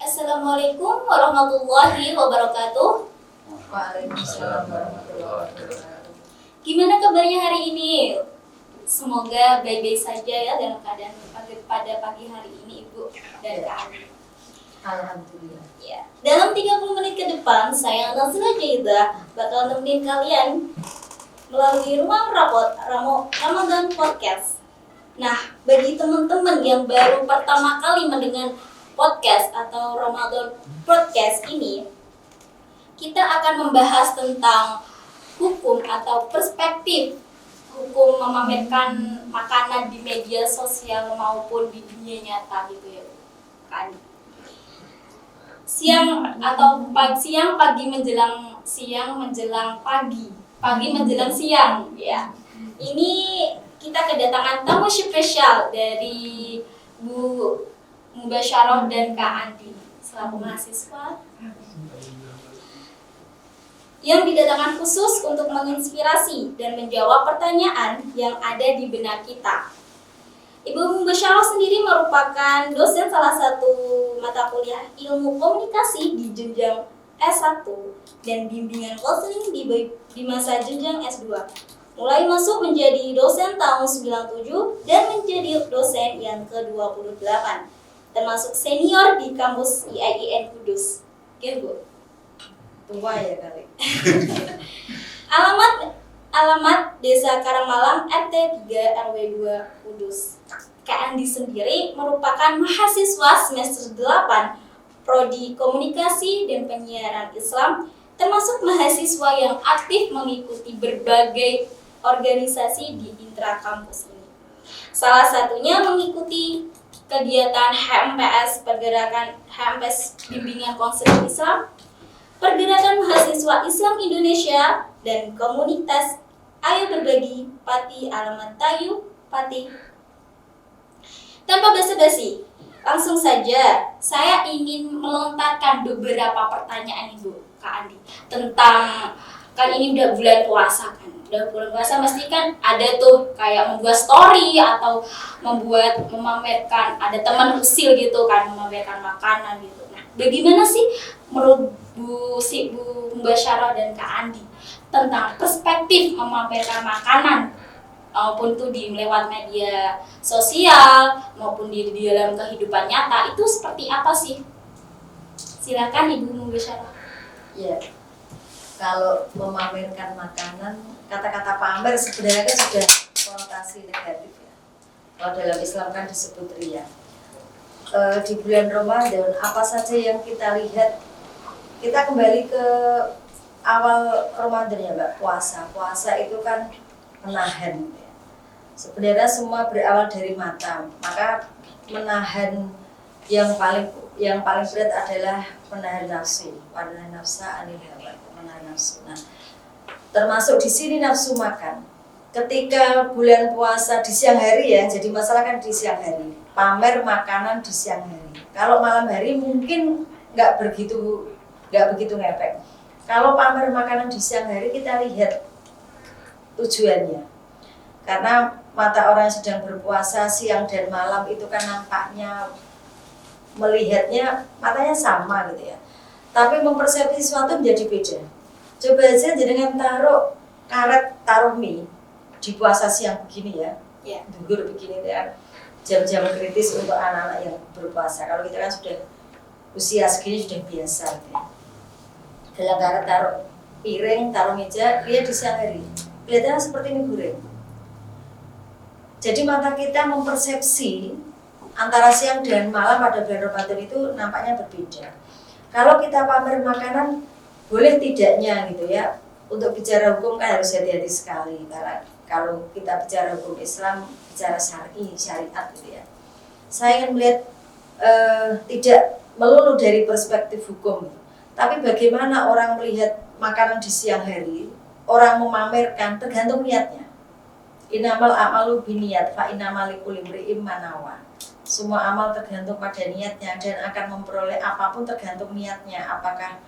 Assalamualaikum warahmatullahi wabarakatuh. Waalaikumsalam warahmatullahi wabarakatuh. Gimana kabarnya hari ini? Semoga baik-baik saja ya dalam keadaan pada pagi hari ini Ibu dan Kak Andi. Alhamdulillah. Ya. Dalam 30 menit ke depan, saya Nazila Jaida bakal nemenin kalian melalui ruang rapot Ramadan Podcast. Nah, bagi teman-teman yang baru pertama kali mendengar podcast atau Ramadan Podcast ini, kita akan membahas tentang hukum atau perspektif hukum memamerkan makanan di media sosial maupun di dunia nyata gitu ya, kan? Siang pagi menjelang siang ya. Ini kita kedatangan tamu spesial dari Bu Mubasyarah dan Kak Andi selaku mahasiswa yang didatangkan khusus untuk menginspirasi dan menjawab pertanyaan yang ada di benak kita. Ibu Mubasyarah sendiri merupakan dosen salah satu mata kuliah ilmu komunikasi di jenjang S1 dan bimbingan konseling di masa jenjang S2. Mulai masuk menjadi dosen tahun 97 dan menjadi dosen yang ke-28, termasuk senior di kampus IAIN Kudus. Oke, Bu. Tua ya kali. Alamat Desa Karangmalang RT 3 RW 2 Kudus. Kak Andi sendiri merupakan mahasiswa semester 8 Prodi Komunikasi dan Penyiaran Islam, termasuk mahasiswa yang aktif mengikuti berbagai organisasi di intrakampus ini. Salah satunya mengikuti kegiatan HMPS Bimbingan Konseling Islam, Pergerakan Mahasiswa Islam Indonesia, dan komunitas Ayo Berbagi Pati Alamat Tayu Pati. Tanpa basa-basi, langsung saja saya ingin melontarkan beberapa pertanyaan Ibu Kak Andi tentang, kan ini udah bulan puasa kan. Udah bulan puasa pasti kan ada tuh kayak membuat story atau memamerkan, ada teman usil gitu kan, memamerkan makanan gitu. Nah, bagaimana sih menurut Bu Mubasyarah dan Kak Andi tentang perspektif memamerkan makanan maupun tuh di lewat media sosial maupun di dalam kehidupan nyata, itu seperti apa sih? Silakan Ibu Mubasyarah. Ya. Kalau memamerkan makanan, kata-kata pamer sebenarnya kan sudah konotasi negatif ya. Kalau dalam Islam kan disebut riya. Di bulan Ramadan apa saja yang kita lihat, kita kembali ke awal Ramadan ya Mbak, puasa. Puasa itu kan menahan ya. Sebenarnya semua berawal dari mata, maka menahan yang paling berat adalah menahan nafsu, menahan nafsa anil hawa, menahan nafsu. Nah, termasuk di sini nafsu makan. Ketika bulan puasa di siang hari ya, jadi masalah kan di siang hari, pamer makanan di siang hari. Kalau malam hari mungkin nggak begitu ngepek. Kalau pamer makanan di siang hari kita lihat tujuannya. Karena mata orang yang sedang berpuasa siang dan malam itu kan nampaknya, melihatnya matanya sama gitu ya. Tapi mempersepsi sesuatu menjadi beda. Coba aja jenengan taruh mie di puasa siang begini ya. Duhur begini ya. Jam-jam kritis untuk anak-anak yang berpuasa. Kalau kita kan sudah usia segini sudah biasa gitu ya. Dalam karet taruh piring, taruh meja, lihat di siang hari. Kelihatannya seperti mie goreng. Jadi mata kita mempersepsi antara siang dan malam pada bulan Ramadan itu nampaknya berbeda. Kalau kita pamer makanan, boleh tidaknya gitu ya. Untuk bicara hukum kan harus hati-hati sekali. Karena kalau kita bicara hukum Islam, bicara syariat gitu ya. Saya ingin melihat tidak melulu dari perspektif hukum. Tapi bagaimana orang melihat makanan di siang hari, orang memamerkan tergantung niatnya. Innamal a'malu binniyat fa innamal likulli imri'in ma nawa. Semua amal tergantung pada niatnya dan akan memperoleh apapun tergantung niatnya. Apakah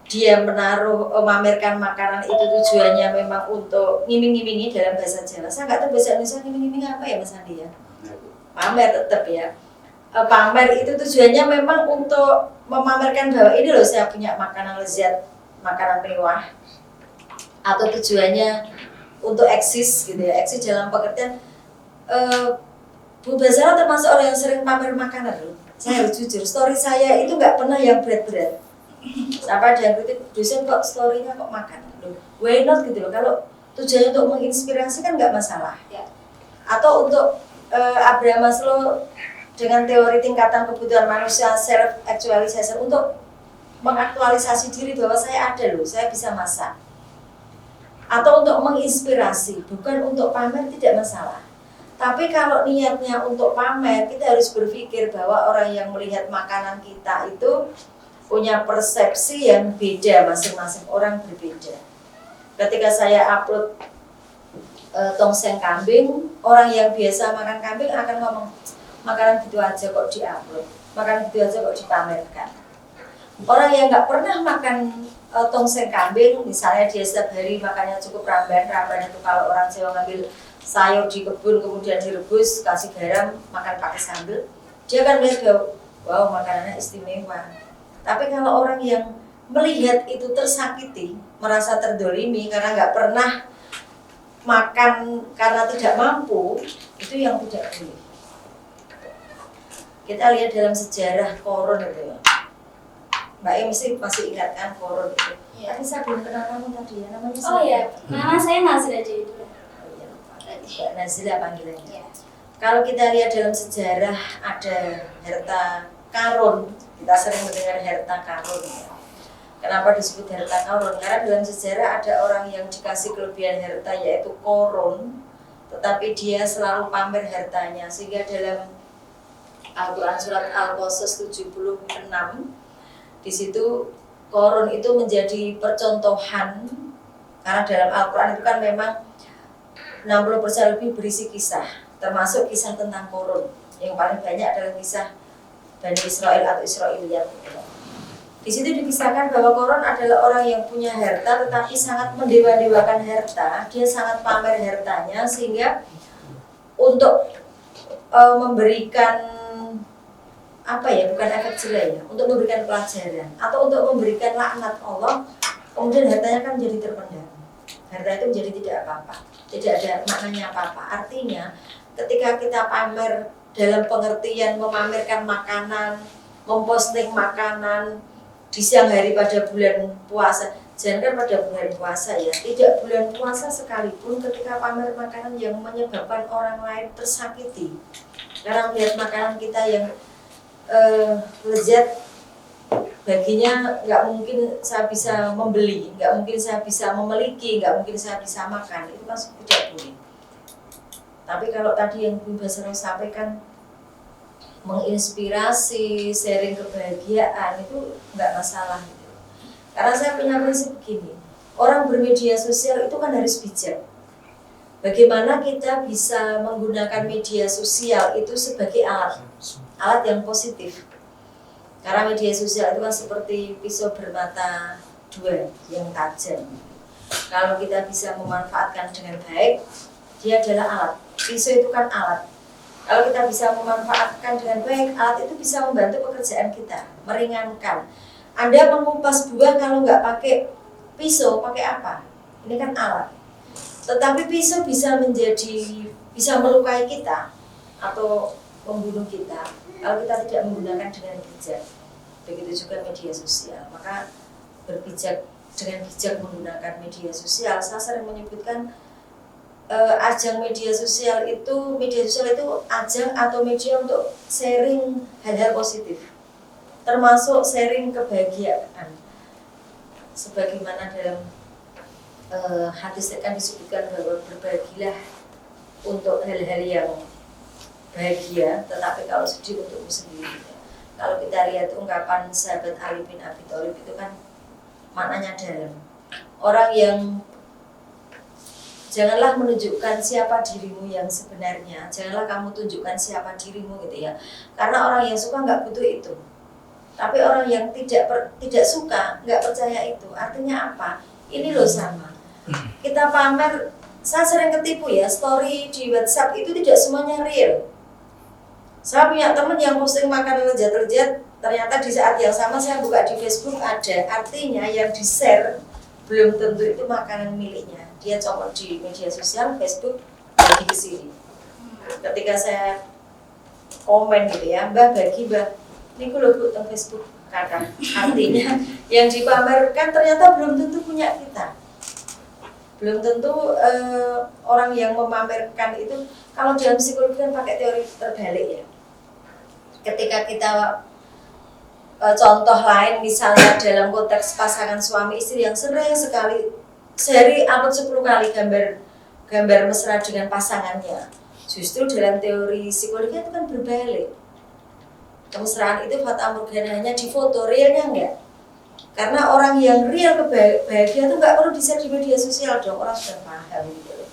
dia memamerkan makanan itu tujuannya memang untuk ngiming-ngimingi dalam bahasa Jawa. Saya nggak tahu bahasa Indonesia ngiming-ngiming apa ya Mas Andi ya. Pamer tetap ya. pamer itu tujuannya memang untuk memamerkan bahwa ini loh saya punya makanan lezat, makanan mewah, atau tujuannya untuk eksis gitu ya, eksis dalam pengertian Bu Basara termasuk orang yang sering pamer makanan loh. Saya harus jujur, story saya itu nggak pernah yang berat-berat. Sampai ada yang kritik, dosen kok story-nya kok makan loh, why not gitu loh. Kalau tujuannya untuk menginspirasi kan nggak masalah Ya. Atau untuk Abraham Maslow dengan teori tingkatan kebutuhan manusia self actualization, untuk mengaktualisasi diri bahwa saya ada loh, saya bisa masak, atau untuk menginspirasi, bukan untuk pamer, tidak masalah. Tapi kalau niatnya untuk pamer, kita harus berpikir bahwa orang yang melihat makanan kita itu punya persepsi yang beda, masing-masing orang berbeda. Ketika saya upload tongseng kambing, orang yang biasa makan kambing akan ngomong, makanan gitu aja kok diupload, makanan gitu aja kok dipamerkan. Orang yang nggak pernah makan tongseng kambing, misalnya dia setiap hari makannya cukup ramban itu kalau orang Jawa ngambil sayur di kebun kemudian direbus, kasih garam, makan pakai sambal, dia akan melihat, wow makanannya istimewa. Tapi kalau orang yang melihat itu tersakiti, merasa terdolimi karena nggak pernah makan karena tidak mampu, itu yang tidak boleh. Kita lihat dalam sejarah koron itu ya. Mbak Em masih ingat kan koron itu? Iya. Tapi saya belum kenal kamu tadi ya, namanya Oh siapa? iya, nama saya Nazila aja itu. Oh iya, lupa. Mbak Nazila panggilannya. Iya. Kalau kita lihat dalam sejarah ada harta karun, kita sering mendengar harta karun ya. Kenapa disebut harta karun? Karena dalam sejarah ada orang yang dikasih kelebihan harta yaitu korun, tetapi dia selalu pamer hartanya, sehingga dalam Al-Quran surat Al-Qasas 76 di situ korun itu menjadi percontohan, karena dalam Al-Quran itu kan memang 60% lebih berisi kisah, termasuk kisah tentang korun. Yang paling banyak adalah kisah Bani Israel atau Israiliyat. Di situ dikisahkan bahwa korun adalah orang yang punya harta tetapi sangat mendewa-dewakan harta. Dia sangat pamer hartanya sehingga untuk memberikan apa ya, bukan efek jerah ya, untuk memberikan pelajaran atau untuk memberikan laknat Allah, kemudian hartanya kan menjadi terpendam. Harta itu menjadi tidak apa-apa, tidak ada maknanya apa-apa. Artinya ketika kita pamer dalam pengertian memamerkan makanan, memposting makanan di siang hari pada bulan puasa, jangan pada bulan puasa ya, tidak bulan puasa sekalipun, ketika pamer makanan yang menyebabkan orang lain tersakiti karena melihat makanan kita yang lezat, baginya nggak mungkin saya bisa membeli, nggak mungkin saya bisa memiliki, nggak mungkin saya bisa makan, itu kan tidak boleh. Tapi kalau tadi yang Bu Basara sampaikan menginspirasi, sharing kebahagiaan, itu nggak masalah gitu. Karena saya punya prinsip begini, orang bermedia sosial itu kan harus bijak. Bagaimana kita bisa menggunakan media sosial itu sebagai alat yang positif. Karena media sosial itu kan seperti pisau bermata dua yang tajam. Kalau kita bisa memanfaatkan dengan baik, dia adalah alat. Pisau itu kan alat. Kalau kita bisa memanfaatkan dengan baik, alat itu bisa membantu pekerjaan kita, meringankan. Anda mengupas buah kalau nggak pakai pisau, pakai apa? Ini kan alat. Tetapi pisau bisa melukai kita atau membunuh kita kalau kita tidak menggunakan dengan bijak. Begitu juga media sosial. Maka berbijak, dengan bijak menggunakan media sosial. Saya sering menyebutkan ajang media sosial itu ajang atau media untuk sharing hal-hal positif, termasuk sharing kebahagiaan. Sebagaimana dalam hadis kan disebutkan bahwa berbahagialah untuk hal-hal yang bahagia, tetapi kalau sedih untukmu sendiri. Kalau kita lihat ungkapan sahabat Ali bin Abi Thalib itu kan maknanya dalam. Orang yang janganlah menunjukkan siapa dirimu yang sebenarnya, janganlah kamu tunjukkan siapa dirimu gitu ya. Karena orang yang suka nggak butuh itu. Tapi orang yang tidak suka, nggak percaya itu, artinya apa? Ini loh sama. Kita pamer, saya sering ketipu ya, story di WhatsApp itu tidak semuanya real. Saya punya teman yang posting makanan lezat-lezat, ternyata di saat yang sama saya buka di Facebook ada, artinya yang di-share belum tentu itu makanan miliknya. Dia comot di media sosial, Facebook, bagi ke sini. Ketika saya komen gitu ya, Mbak bagi Mbak, ini gue loh tentang Facebook kadang. Artinya yang dipamerkan ternyata belum tentu punya kita. Belum tentu orang yang memamerkan itu, kalau dalam psikologi kan pakai teori terbalik ya. Ketika kita contoh lain misalnya dalam konteks pasangan suami istri yang sering sekali sehari upload 10 kali gambar mesra dengan pasangannya. Justru dalam teori psikologi itu kan berbalik. Kemesraan itu fata morgananya di foto, realnya enggak. Karena orang yang real bahagia itu nggak perlu di-share di media sosial dong, orang sudah paham gitu loh.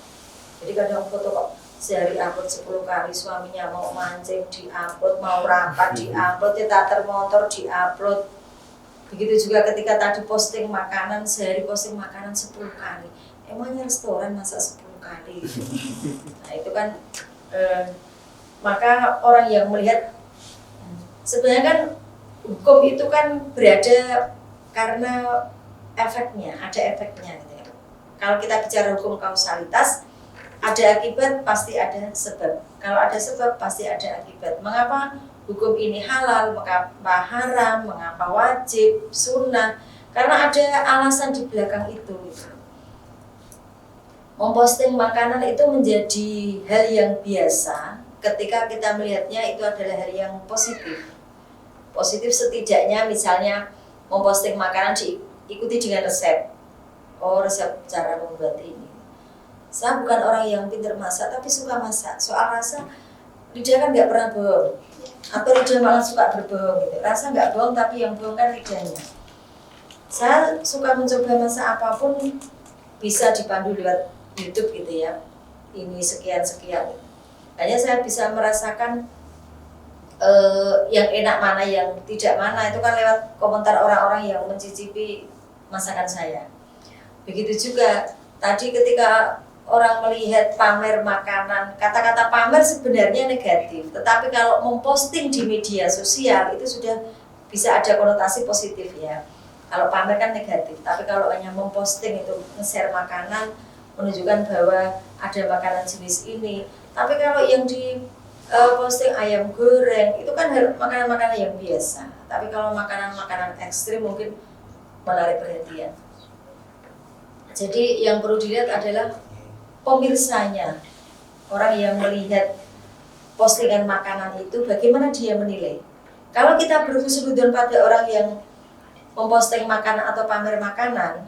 Jadi kadang foto kok sehari upload 10 kali, suaminya mau mancing di-upload, mau rapat di-upload, teater motor di-upload. Begitu juga ketika tadi posting makanan, sehari posting makanan 10 kali. Emangnya restoran masa 10 kali? Nah itu kan, maka orang yang melihat, sebenarnya kan hukum itu kan berada karena efeknya, ada efeknya gitu ya. Kalau kita bicara hukum kausalitas, ada akibat pasti ada sebab. Kalau ada sebab pasti ada akibat. Mengapa hukum ini halal, mengapa haram, mengapa wajib, sunnah? Karena ada alasan di belakang itu. Memposting makanan itu menjadi hal yang biasa ketika kita melihatnya itu adalah hal yang positif. Positif setidaknya misalnya memposting makanan diikuti dengan resep. Oh, resep cara membuat ini. Saya bukan orang yang pintar masak, tapi suka masak. Soal rasa, lidah kan nggak pernah bohong. Atau lidah malah suka berbohong gitu. Rasa nggak bohong, tapi yang bohong kan lidahnya. Saya suka mencoba masak apapun, bisa dipandu lewat YouTube gitu ya. Ini sekian-sekian. Hanya saya bisa merasakan yang enak mana, yang tidak mana, itu kan lewat komentar orang-orang yang mencicipi masakan saya. Begitu juga tadi ketika orang melihat pamer makanan, kata-kata pamer sebenarnya negatif, tetapi kalau memposting di media sosial itu sudah bisa ada konotasi positif ya. Kalau pamer kan negatif, tapi kalau hanya memposting itu nge-share makanan, menunjukkan bahwa ada makanan jenis ini. Tapi kalau yang di posting ayam goreng itu kan makanan-makanan yang biasa, tapi kalau makanan-makanan ekstrim mungkin menarik perhatian. Jadi yang perlu dilihat adalah pemirsanya, orang yang melihat postingan makanan itu bagaimana dia menilai. Kalau kita berhusnuzon pada orang yang memposting makanan atau pamer makanan,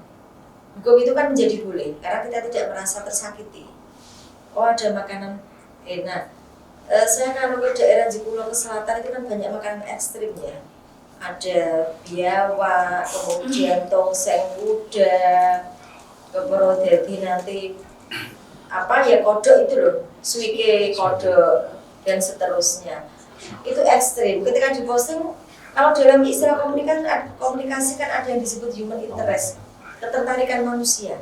hukum itu kan menjadi boleh karena kita tidak merasa tersakiti. Oh, ada makanan enak. Saya kalau ke daerah Jekulo ke selatan itu kan banyak makanan ekstrim ya. Ada biawak, kemudian tongseng kuda, kemudian nanti apa ya, kodok itu loh, suike kodok dan seterusnya. Itu ekstrim. Ketika diposting, kalau dalam istilah komunikasi kan ada yang disebut human interest, ketertarikan manusia.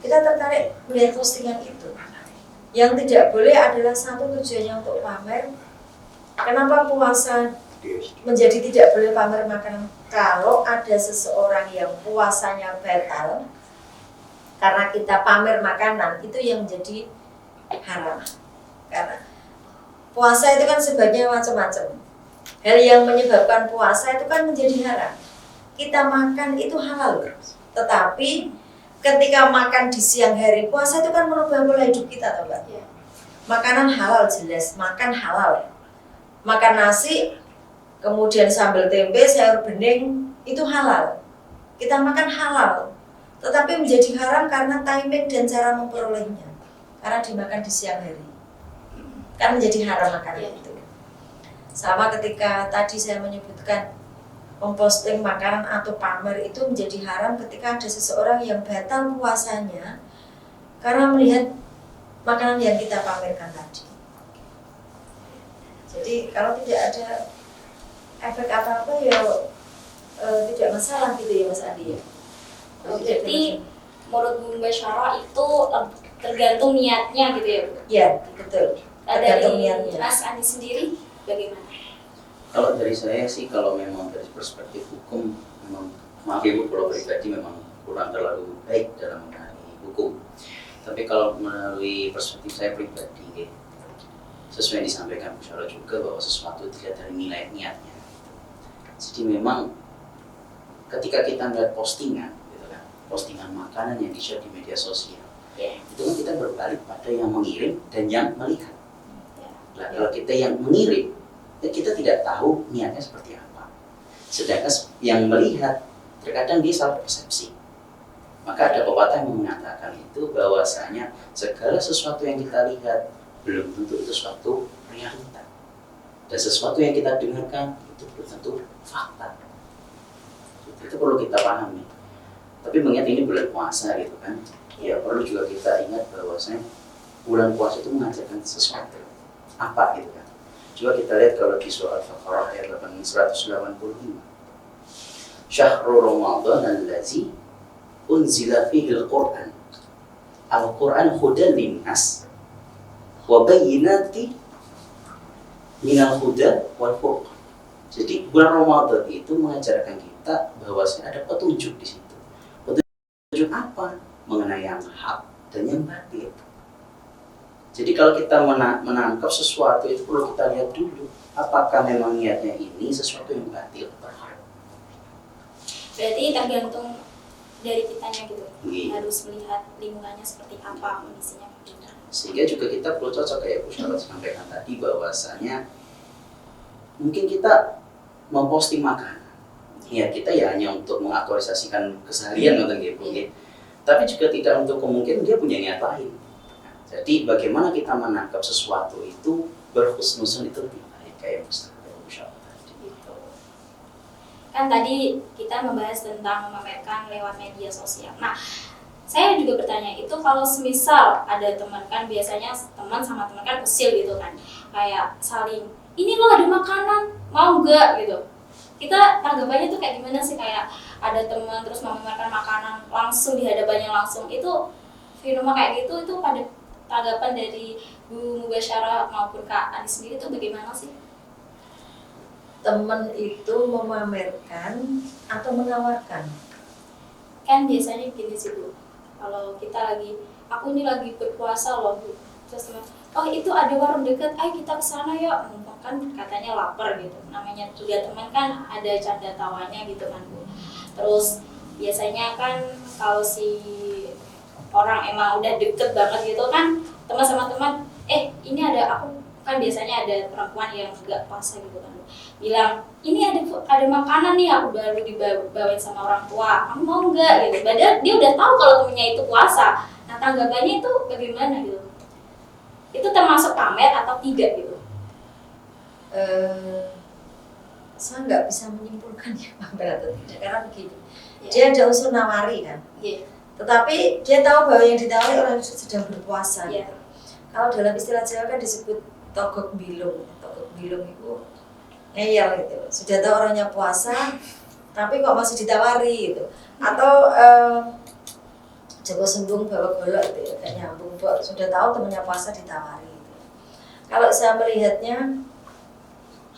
Kita tertarik melihat postingan itu. Yang tidak boleh adalah satu tujuannya untuk pamer. Kenapa puasa menjadi tidak boleh pamer makanan? Kalau ada seseorang yang puasanya batal karena kita pamer makanan, itu yang menjadi haram. Karena puasa itu kan sebabnya macam-macam. Hal yang menyebabkan puasa itu kan menjadi haram. Kita makan itu halal, tetapi ketika makan di siang hari, puasa itu kan merubah pola hidup kita, toh Mbak. Ya. Makanan halal jelas, makan halal. Makan nasi, kemudian sambal tempe, sayur bening, itu halal. Kita makan halal, tetapi menjadi haram karena timing dan cara memperolehnya. Karena dimakan di siang hari, kan menjadi haram makanan itu. Sama ketika tadi saya menyebutkan memposting makanan atau pamer itu menjadi haram ketika ada seseorang yang batal puasanya karena melihat makanan yang kita pamerkan tadi. Jadi kalau tidak ada efek apa-apa ya tidak masalah gitu ya Mas Adi ya. Berarti menurut Bu Basyara itu tergantung niatnya gitu ya Bu? Ya betul. Dari Tergantung niatnya. Mas Adi sendiri bagaimana? Kalau dari saya sih, kalau memang dari perspektif hukum, memang maaf ibu kalau pribadi memang kurang terlalu baik dalam mengenai hukum. Tapi kalau melalui perspektif saya pribadi, sesuai yang disampaikan Bu Syara juga bahwa sesuatu dilihat dari nilai niatnya. Jadi memang ketika kita melihat postingan, gitu kan, postingan makanan yang di-share di media sosial, itu kan kita berbalik pada yang mengirim dan yang melihat. Nah, kalau kita yang mengirim, ya kita tidak tahu niatnya seperti apa. Sedangkan yang melihat, terkadang dia salah persepsi. Maka ada pepatah yang mengatakan itu bahwasanya segala sesuatu yang kita lihat belum tentu itu suatu realita. Dan sesuatu yang kita dengarkan itu belum tentu fakta. Itu perlu kita pahami. Tapi mengingat ini bulan puasa gitu kan, ya perlu juga kita ingat bahwasanya bulan puasa itu mengajarkan sesuatu. Apa gitu kan. Coba kita lihat kalau di surah Al-Baqarah ayat 185. Syahrul Ramadan allazi unzila fihi al-Qur'an. Al-Qur'an hudan linnas wa bayyinati minal huda wal furqan. Jadi bulan Ramadan itu mengajarkan kita bahwasanya ada petunjuk di situ. Petunjuk apa? Mengenai yang hak dan yang batil. Jadi kalau kita menangkap sesuatu itu perlu kita lihat dulu apakah memang niatnya ini sesuatu yang batil atau hak. Berarti tergantung dari kitanya gitu. Iya. Harus melihat lingkungannya seperti apa, kondisinya. Sehingga juga kita perlu cocok kayak Bu Syara sampaikan tadi bahwasanya mungkin kita memposting makanan. Ya kita ya hanya untuk mengaktualisasikan keseharian nonton gitu. Tapi juga tidak untuk kemungkinan dia punya niat lain. Jadi bagaimana kita menangkap sesuatu itu berhusnuzon itu lebih baik kayak Ustaz tadi. Gitu. Kan tadi kita membahas tentang memamerkan lewat media sosial. Nah, saya juga bertanya itu kalau semisal ada teman kan biasanya teman sama teman kan usil gitu kan, kayak saling ini loh ada makanan mau nggak gitu. Kita tanggapannya tuh kayak gimana sih, kayak ada teman terus memamerkan makanan langsung di hadapannya langsung, itu fenomena kayak gitu itu pada tanggapan dari Bu Mubasyarah maupun Kak Andi sendiri itu bagaimana sih? Teman itu memamerkan atau menawarkan? Kan biasanya gini sih Bu, kalau kita lagi, aku ini lagi berpuasa loh Bu, terus teman, oh itu ada warung dekat, ayo kita kesana yuk, kan katanya lapar gitu, namanya juga teman kan ada canda tawanya gitu kan Bu. Terus biasanya kan kalau si orang emang udah deket banget gitu kan, teman sama teman, ini ada, aku kan biasanya ada perempuan yang gak puasa gitu kan, bilang ini ada makanan nih, aku baru dibawain sama orang tua, kamu mau nggak gitu. Padahal dia udah tahu kalau temennya itu puasa. Nah tanggapannya itu bagaimana gitu? Itu termasuk pamer atau tidak gitu? Saya nggak bisa menyimpulkannya pamer atau tidak karena begini, Ya. dia ada unsur nawari kan, tetapi dia tahu bahwa yang ditawari orang itu sedang berpuasa. Ya. Kalau dalam istilah Jawa kan disebut togok bilung. Togok bilung itu ngeyel gitu. Sudah tahu orangnya puasa, tapi kok masih ditawari gitu. Atau Joko sembung bawa golok gitu, kayak nyambung. Sudah tahu temannya puasa ditawari. Gitu. Kalau saya melihatnya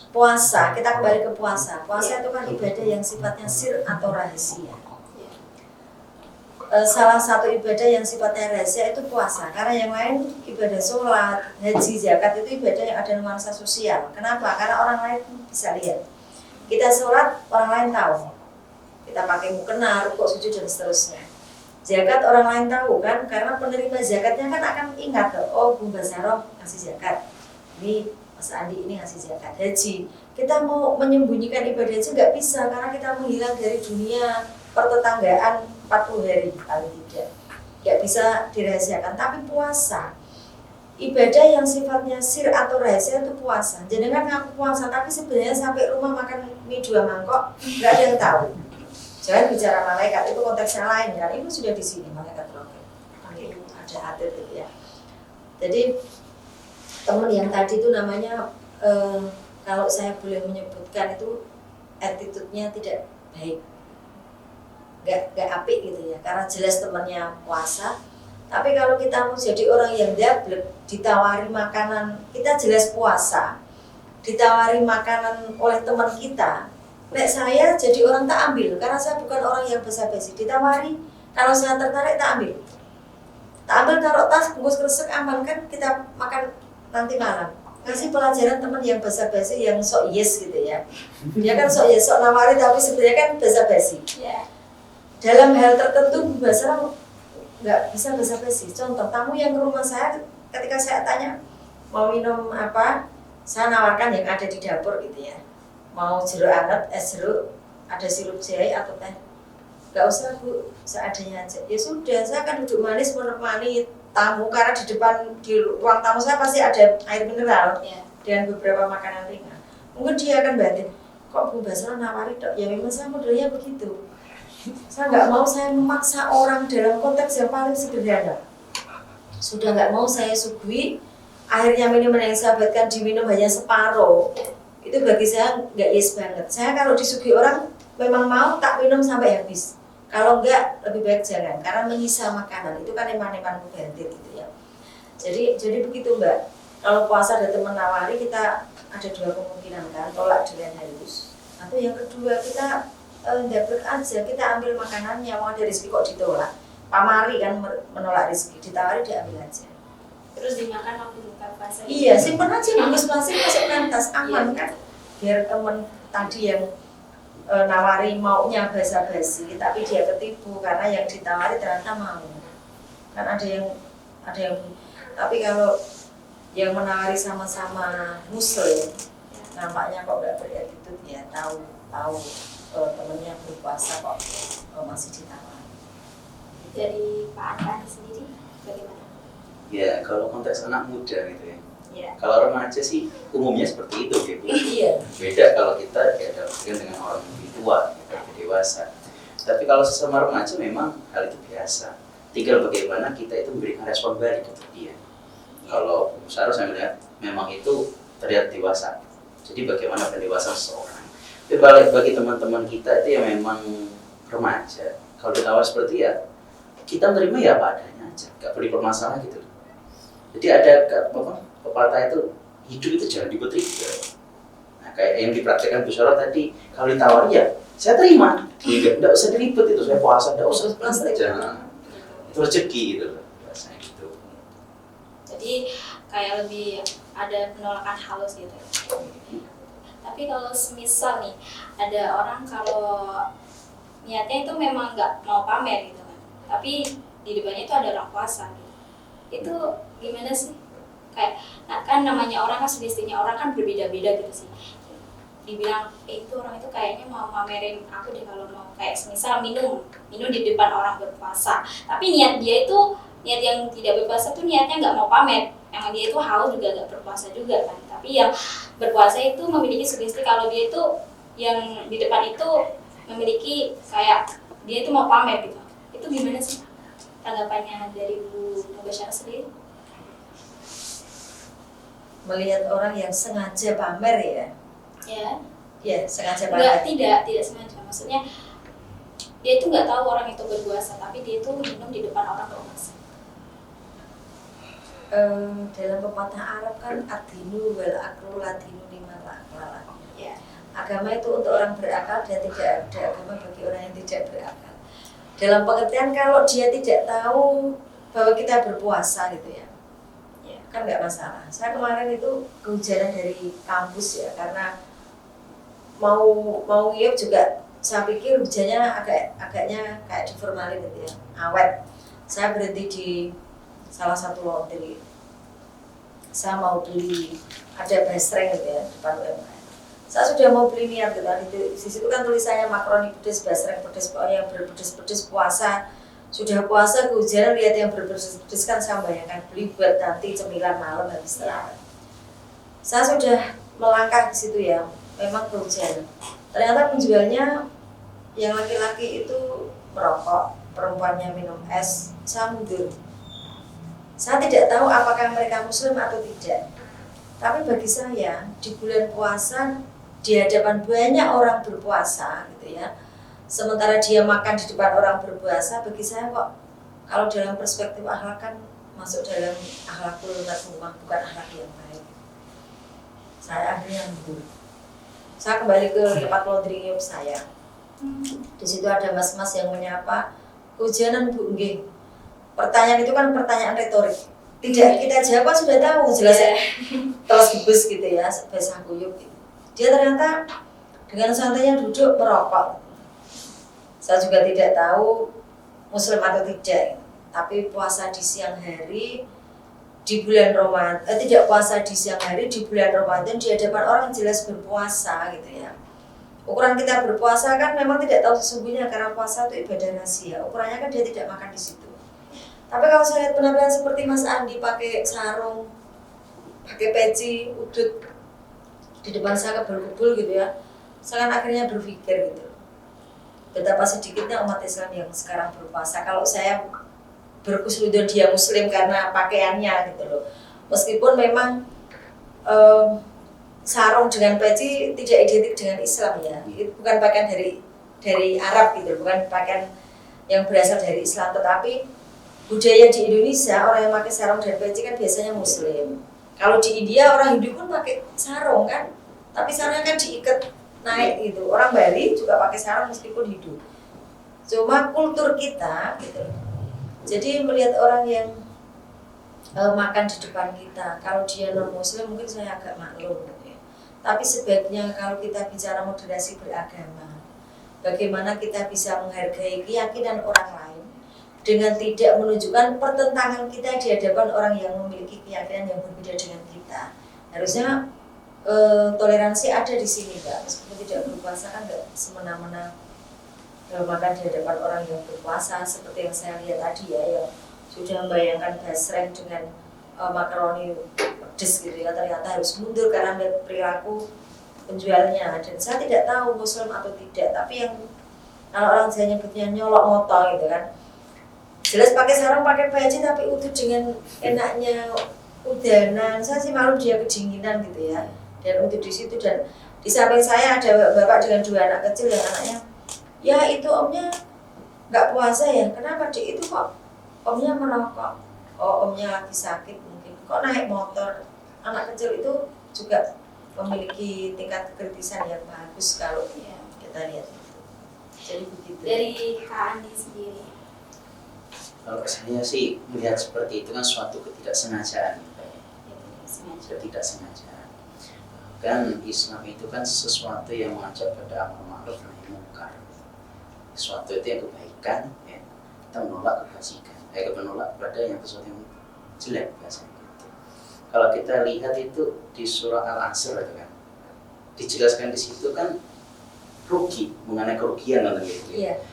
puasa, kita kembali ke puasa. Puasa itu kan ibadah yang sifatnya sir atau rahasia. Salah satu ibadah yang sifatnya rahasia itu puasa, karena yang lain ibadah sholat, haji, zakat itu ibadah yang ada nuansa sosial. Kenapa? Karena orang lain bisa lihat. Kita sholat, orang lain tahu. Kita pakai mukena, rukuk, sujud dan seterusnya. Zakat orang lain tahu kan, karena penerima zakatnya kan akan ingat, oh Bu Basaroh ngasih zakat, ini Mas Andi ini ngasih zakat. Haji, kita mau menyembunyikan ibadah haji nggak bisa, karena kita menghilang dari dunia pertetanggaan 40 hari paling tidak, nggak bisa dirahasiakan. Tapi puasa, ibadah yang sifatnya sir atau rahasia itu puasa. Jangan ngaku puasa, tapi sebenarnya sampai rumah makan mie 2 mangkok, nggak ada yang tahu. Jangan bicara malaikat, itu konteksnya lain kan. Itu sudah di sini malaikat rohani, ada adat itu ya. Jadi teman yang tadi itu namanya, kalau saya boleh menyebutkan itu attitude-nya tidak baik. Gak apik gitu ya, karena jelas temannya puasa. Tapi kalau kita mau jadi orang yang dablek, ditawari makanan, kita jelas puasa, ditawari makanan oleh teman kita, nek saya jadi orang tak ambil karena saya bukan orang yang basa-basi. Ditawari, kalau saya tertarik tak ambil. Tak ambil, taruh tas, bungkus kresek, amankan, kita makan nanti malam. Ngasih pelajaran teman yang basa-basi, yang sok yes gitu ya. Dia kan sok yes, sok nawari tapi sebenarnya kan basa-basi. Ya. Dalam hal tertentu Bu Basra nggak bisa basa-basi. Contoh, tamu yang ke rumah saya, ketika saya tanya mau minum apa, saya nawarkan yang ada di dapur gitu ya. Mau jeruk anget, es jeruk, ada sirup jahe atau teh. Gak usah Bu, seadanya aja. Ya sudah, saya akan duduk manis menemani tamu karena di depan di ruang tamu saya pasti ada air mineral Ya. dengan beberapa makanan ringan. Mungkin dia akan batin, kok Bu Basra nawari dok? Ya memang saya modelnya begitu. Saya nggak mau saya memaksa orang dalam konteks yang paling sederhana. Sudah nggak mau saya suguhi, akhirnya minuman yang saya buatkan diminum hanya separuh. Itu bagi saya nggak yes banget. Saya kalau disuguhi orang memang mau tak minum sampai habis. Kalau enggak, lebih baik jangan, karena menyisa makanan itu kan eman-eman mubazir gitu ya. Jadi begitu Mbak. Kalau puasa ada teman nawari, kita ada dua kemungkinan kan, tolak dengan halus. Atau yang kedua kita dapat aja, kita ambil makanannya, mau ada rezeki kok ditolak. Pamali kan menolak rezeki, ditawari diambil aja. Terus dimakan waktu buka puasa. Iya, simpen aja bungkus plastik masukkan tas, aman kan. Biar temen tadi yang nawari maunya basa-basi, tapi dia ketipu karena yang ditawari ternyata mau. Kan ada yang tapi kalau yang menawari sama-sama muslim, nampaknya kok nggak berattitude ya, tahu temennya berpuasa kok masih ditawari. Dari Pak Andi sendiri bagaimana? Ya, kalau konteks anak muda gitu ya. Ya. Kalau remaja sih umumnya seperti itu gitu. Iya. Beda kalau kita dihadapkan dengan orang lebih tua, lebih dewasa. Tapi kalau sesama remaja memang hal itu biasa. Tinggal bagaimana kita itu memberikan respon balik untuk dia. Kalau seharusnya saya melihat memang itu terlihat dewasa. Jadi bagaimana pendewasaan seseorang. Tapi bagi teman-teman kita itu yang memang remaja, kalau ditawar seperti ya, kita menerima ya apa adanya aja, nggak perlu bermasalah gitu. Jadi ada pepatah itu, hidup itu jangan dibuat-buat. Nah, kayak yang dipraktekkan Bu Sarah tadi, kalau ditawar ya saya terima, nggak usah diribet itu, saya puasa nggak usah plastik aja. Itu rezeki gitu loh, rasanya gitu. Jadi kayak lebih ada penolakan halus gitu. Tapi kalau semisal nih ada orang kalau niatnya itu memang nggak mau pamer gitu kan, tapi di depannya itu ada orang puasa gitu. Itu gimana sih? Kayak kan namanya orang kan, semestinya orang kan berbeda-beda gitu sih. Dibilang itu orang itu kayaknya mau pamerin aku deh kalau mau kayak semisal minum di depan orang berpuasa, tapi niat dia itu niat yang tidak berpuasa tuh niatnya nggak mau pamer, emang dia itu haus juga nggak berpuasa juga kan, tapi yang berpuasa itu memiliki sugesti kalau dia itu yang di depan itu memiliki kayak dia itu mau pamer gitu. Itu gimana sih tanggapannya dari Bu Mubasyarah sendiri? Melihat orang yang sengaja pamer ya. Ya, sengaja pamer. Tidak sengaja. Maksudnya dia itu nggak tahu orang itu berpuasa, tapi dia itu minum di depan orang berpuasa. Dalam pepatah Arab kan ad-dinu wal aqlu la dinu liman la aqla. Ya. Agama itu untuk orang berakal dan tidak ada agama bagi orang yang tidak berakal. Dalam pengertian kalau dia tidak tahu bahwa kita berpuasa gitu ya, kan nggak masalah. Saya kemarin itu kehujanan dari kampus ya, karena mau ngiup juga saya pikir hujannya agaknya kayak diformalin gitu ya, awet. Saya berhenti di salah satu laundry. Saya mau beli, ada basreng gitu ya depan UMKM. Saya sudah mau beli niat gitu. Di situ kan tulisannya makaroni pedes, basreng pedes, pokoknya yang berpedes-pedes puasa. Sudah puasa kehujanan, lihat yang berpedes kan saya bayangkan beli buat nanti cemilan malam habis terawih. Saya sudah melangkah di situ ya, memang kehujanan. Ternyata penjualnya yang laki-laki itu merokok, perempuannya minum es, saya mundur. Saya tidak tahu apakah mereka muslim atau tidak. Tapi bagi saya di bulan puasa di hadapan banyak orang berpuasa gitu ya. Sementara dia makan di depan orang berpuasa, bagi saya kok kalau dalam perspektif akhlak kan masuk dalam akhlakul madmumah, bukan akhlak yang baik. Saya akhirnya mundur. Saya kembali ke tempat laundry saya. Di situ ada mas-mas yang menyapa, "Ujianan Bu, nggih." Pertanyaan itu kan pertanyaan retorik. Tidak kita jawab sudah tahu jelas terus gebus gitu ya, bahasa kuyup gitu. Dia ternyata dengan santainya duduk merokok. Saya juga tidak tahu muslim atau tidak, tapi puasa di siang hari di bulan Ramadan, tidak puasa di siang hari di bulan Ramadan di hadapan orang jelas berpuasa gitu ya. Ukuran kita berpuasa kan memang tidak tahu sesungguhnya karena puasa itu ibadah rahasia. Ukurannya kan dia tidak makan di situ. Tapi kalau saya lihat penampilan seperti Mas Andi pakai sarung, pakai peci, udut di depan saya kebul-kebul gitu ya, saya kan akhirnya berpikir gitu, betapa sedikitnya umat Islam yang sekarang berpuasa. Kalau saya berkusnudon dia muslim karena pakaiannya gitu loh, meskipun memang sarung dengan peci tidak identik dengan Islam ya, itu bukan pakaian dari Arab gitu, bukan pakaian yang berasal dari Islam, tetapi budaya di Indonesia orang yang pakai sarung dan peci kan biasanya muslim. Kalau di India orang Hindu pun pakai sarung kan, tapi sarungnya kan diikat naik gitu. Orang Bali juga pakai sarung meskipun Hindu. Cuma kultur kita gitu. Jadi melihat orang yang makan di depan kita, kalau dia non muslim mungkin saya agak maklum gitu ya. Tapi sebaiknya kalau kita bicara moderasi beragama, bagaimana kita bisa menghargai keyakinan orang lain dengan tidak menunjukkan pertentangan kita di hadapan orang yang memiliki keyakinan yang berbeda dengan kita. Harusnya toleransi ada di sini, Mbak. Meskipun tidak berpuasa kan nggak semena-mena makan di hadapan orang yang berpuasa seperti yang saya lihat tadi ya, yang sudah membayangkan basreng dengan makaroni pedes gitu ya, ternyata harus mundur karena melihat perilaku penjualnya. Dan saya tidak tahu muslim atau tidak, tapi yang kalau orang Jawa nyebutnya nyolok motor gitu kan, jelas pakai sarung, pakai peci, tapi udut dengan enaknya udanan. Saya sih malu dia kedinginan gitu ya. Dan udut di situ, dan di samping saya ada bapak dengan 2 anak kecil yang anaknya, "Ya itu omnya nggak puasa ya, kenapa Dik? Itu kok omnya merokok?" "Oh omnya lagi sakit mungkin." "Kok naik motor?" Anak kecil itu juga memiliki tingkat kekritisan yang bagus kalau kita lihat. Jadi begitu. Dari Kak Andi sendiri. Kalau saya sih melihat seperti itu kan suatu ketidaksengajaan, ketidaksengajaan. Kan Islam itu kan sesuatu yang mengajak pada amal ma'ruf nahi munkar. Sesuatu itu yang kebaikan, ya. Kita menolak kebajikan, menolak pada yang sesuatu yang jelek biasanya gitu. Kalau kita lihat itu di surah Al-Asr itu kan dijelaskan di situ kan rugi, mengenai kerugian kan gitu. Iya.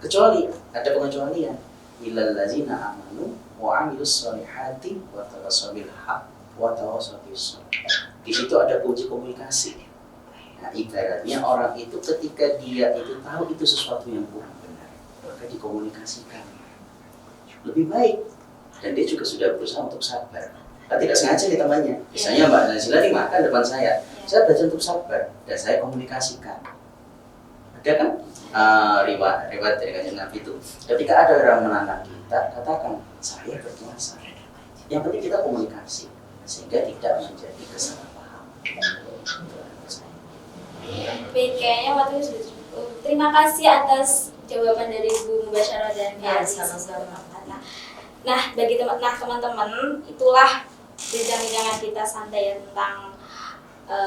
Kecuali ada pengecualian. Illal ladzina amanu wa 'amilus shalihati wa tawassaw bil haqq wa tawassaw bis sabr. Di situ ada kunci komunikasi. Nah, ibaratnya orang itu ketika dia itu tahu itu sesuatu yang kurang benar, maka dikomunikasikan lebih baik, dan dia juga sudah berusaha untuk sabar. Nah, tidak sengaja nih temannya, misalnya Mbak Nazila nih makan depan saya belajar untuk sabar dan saya komunikasikan. Ada kan riwayat dari Kanjeng Nabi itu, ketika ada orang menantang kita, katakan saya berpuasa. Yang penting kita komunikasi sehingga tidak menjadi kesalahpahaman. Baik, kayaknya waktu itu sudah cukup. Terima kasih atas jawaban dari Bu Mubasyarah dan Kak Andi. Sama-sama. Nah, bagi teman-teman, itulah bincang-bincang kita santai tentang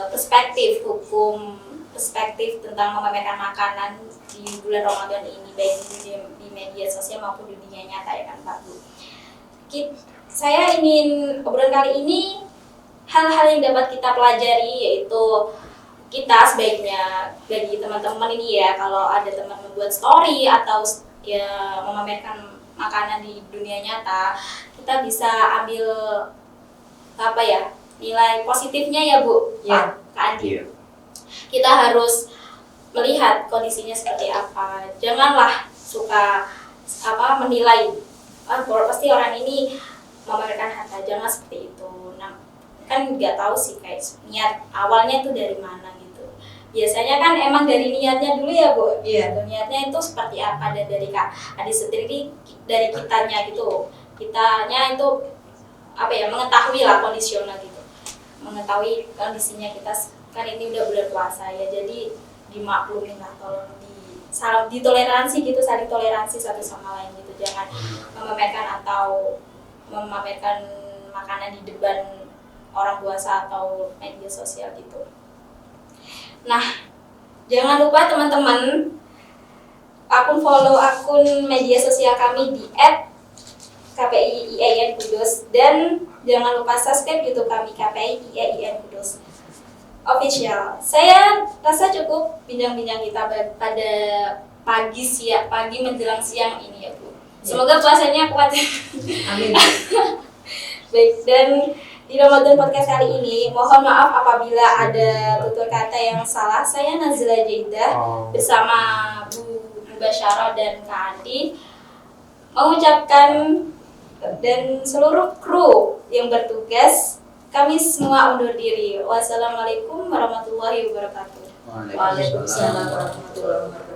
perspektif hukum, perspektif tentang memamerkan makanan di bulan Ramadan ini, baik di media sosial maupun di dunia nyata, ya kan Pak Bu. Saya ingin obrolan kali ini hal-hal yang dapat kita pelajari, yaitu kita sebaiknya bagi teman-teman ini ya, kalau ada teman membuat story atau ya memamerkan makanan di dunia nyata, kita bisa ambil apa ya, nilai positifnya ya Bu, Ya. Kak Andi. Iya. Kita harus melihat kondisinya seperti apa. Janganlah suka menilai, pasti orang ini memamerkan harta, jangan seperti itu. Nah, kan nggak tahu sih kayak niat awalnya itu dari mana gitu. Biasanya kan emang dari niatnya dulu ya Bu. Iya. Niatnya itu seperti apa, dan dari Kak Adi sendiri, dari kitanya gitu. Kitanya itu mengetahui lah kondisional gitu. mengetahui kondisinya kita kan ini udah bulan puasa ya, jadi dimaklumin lah, tolong saling ditoleransi gitu, saling toleransi satu sama lain gitu, jangan memamerkan atau memamerkan makanan di depan orang dewasa atau media sosial gitu. Nah, jangan lupa teman-teman follow akun media sosial kami di @KPI Kudus, dan jangan lupa subscribe YouTube kami KPI Kudus Official. Saya rasa cukup bincang-bincang kita pada pagi menjelang siang ini ya Bu. Semoga puasanya kuat. Amin. Baik, dan di Ramadan Podcast kali ini mohon maaf apabila ada tutur kata yang salah. Saya Nazila Jaidah bersama Bu Basyara dan Kak Andi mengucapkan, dan seluruh kru yang bertugas, kami semua undur diri. Wassalamualaikum warahmatullahi wabarakatuh. Waalaikumsalam warahmatullahi wabarakatuh.